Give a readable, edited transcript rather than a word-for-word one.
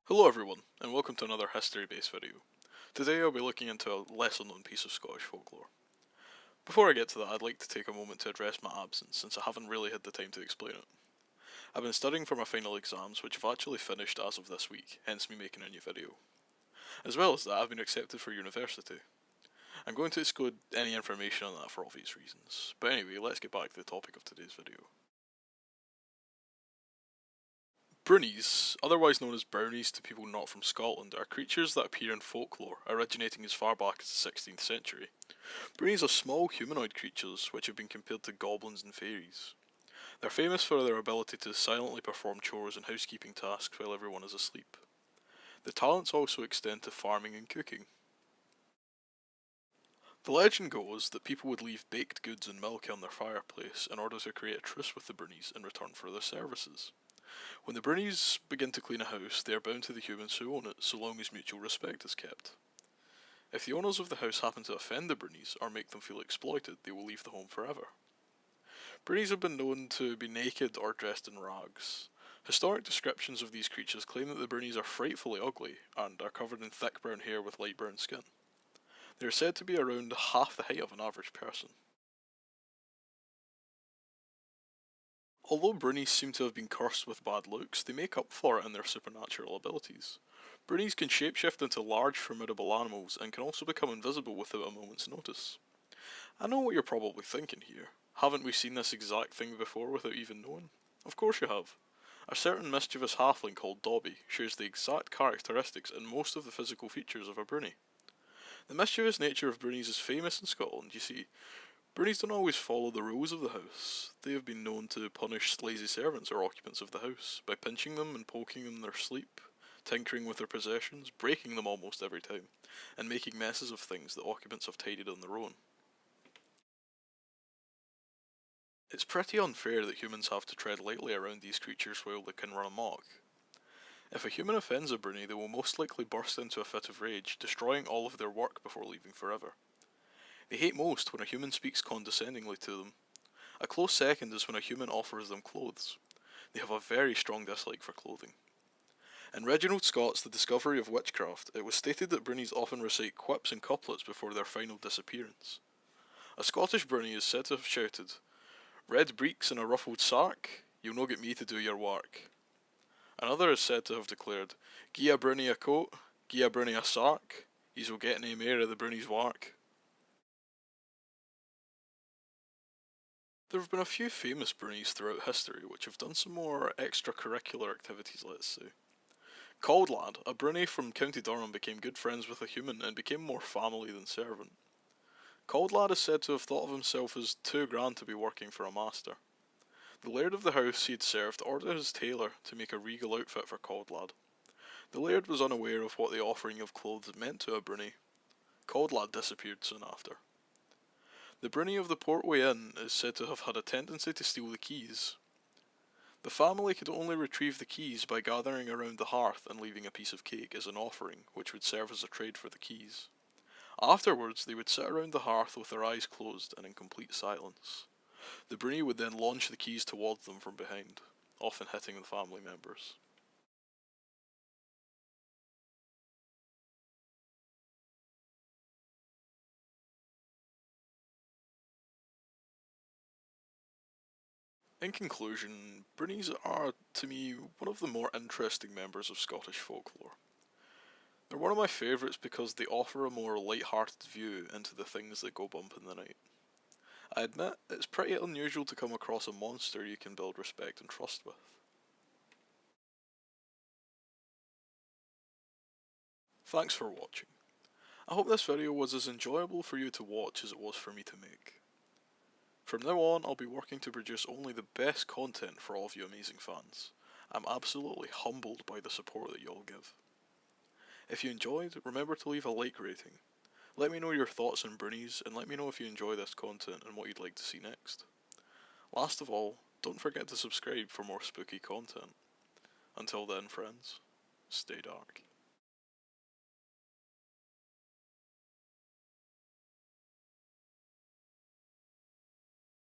Hello everyone, and welcome to another history-based video. Today I'll be looking into a lesser-known piece of Scottish folklore. Before I get to that, I'd like to take a moment to address my absence, since I haven't really had the time to explain it. I've been studying for my final exams, which have actually finished as of this week, hence me making a new video. As well as that, I've been accepted for university. I'm going to exclude any information on that for obvious reasons, but anyway, let's get back to the topic of today's video. Broonies, otherwise known as Brownies to people not from Scotland, are creatures that appear in folklore, originating as far back as the 16th century. Broonies are small humanoid creatures which have been compared to goblins and fairies. They're famous for their ability to silently perform chores and housekeeping tasks while everyone is asleep. The talents also extend to farming and cooking. The legend goes that people would leave baked goods and milk on their fireplace in order to create a truce with the Broonies in return for their services. When the Broonies begin to clean a house, they are bound to the humans who own it, so long as mutual respect is kept. If the owners of the house happen to offend the Broonies or make them feel exploited, they will leave the home forever. Broonies have been known to be naked or dressed in rags. Historic descriptions of these creatures claim that the Broonies are frightfully ugly and are covered in thick brown hair with light brown skin. They are said to be around half the height of an average person. Although Broonies seem to have been cursed with bad looks, they make up for it in their supernatural abilities. Broonies can shapeshift into large, formidable animals and can also become invisible without a moment's notice. I know what you're probably thinking here. Haven't we seen this exact thing before without even knowing? Of course you have. A certain mischievous halfling called Dobby shares the exact characteristics and most of the physical features of a Broonie. The mischievous nature of Broonies is famous in Scotland, you see. Broonies don't always follow the rules of the house. They have been known to punish lazy servants or occupants of the house by pinching them and poking them in their sleep, tinkering with their possessions, breaking them almost every time, and making messes of things that occupants have tidied on their own. It's pretty unfair that humans have to tread lightly around these creatures while they can run amok. If a human offends a Broonie, they will most likely burst into a fit of rage, destroying all of their work before leaving forever. They hate most when a human speaks condescendingly to them. A close second is when a human offers them clothes. They have a very strong dislike for clothing. In Reginald Scott's The Discovery of Witchcraft, it was stated that Broonies often recite quips and couplets before their final disappearance. A Scottish Broonie is said to have shouted, "Red breeks and a ruffled sark, you'll no get me to do your work." Another is said to have declared, "Gie a Broonie a coat, gie a Broonie a sark, yous will get nae mair of the Broonie's wark." There have been a few famous Broonies throughout history which have done some more extracurricular activities, let's say. Cold Lad, a Broonie from County Durham, became good friends with a human and became more family than servant. Cold Lad is said to have thought of himself as too grand to be working for a master. The laird of the house he had served ordered his tailor to make a regal outfit for Cold Lad. The laird was unaware of what the offering of clothes meant to a Broonie. Cold Lad disappeared soon after. The Broonie of the Portway Inn is said to have had a tendency to steal the keys. The family could only retrieve the keys by gathering around the hearth and leaving a piece of cake as an offering, which would serve as a trade for the keys. Afterwards, they would sit around the hearth with their eyes closed and in complete silence. The Broonie would then launch the keys towards them from behind, often hitting the family members. In conclusion, Broonies are, to me, one of the more interesting members of Scottish folklore. They're one of my favourites because they offer a more light-hearted view into the things that go bump in the night. I admit, it's pretty unusual to come across a monster you can build respect and trust with. Thanks for watching. I hope this video was as enjoyable for you to watch as it was for me to make. From now on, I'll be working to produce only the best content for all of you amazing fans. I'm absolutely humbled by the support that you all give. If you enjoyed, remember to leave a like rating. Let me know your thoughts on Broonies, and let me know if you enjoy this content and what you'd like to see next. Last of all, don't forget to subscribe for more spooky content. Until then, friends, stay dark.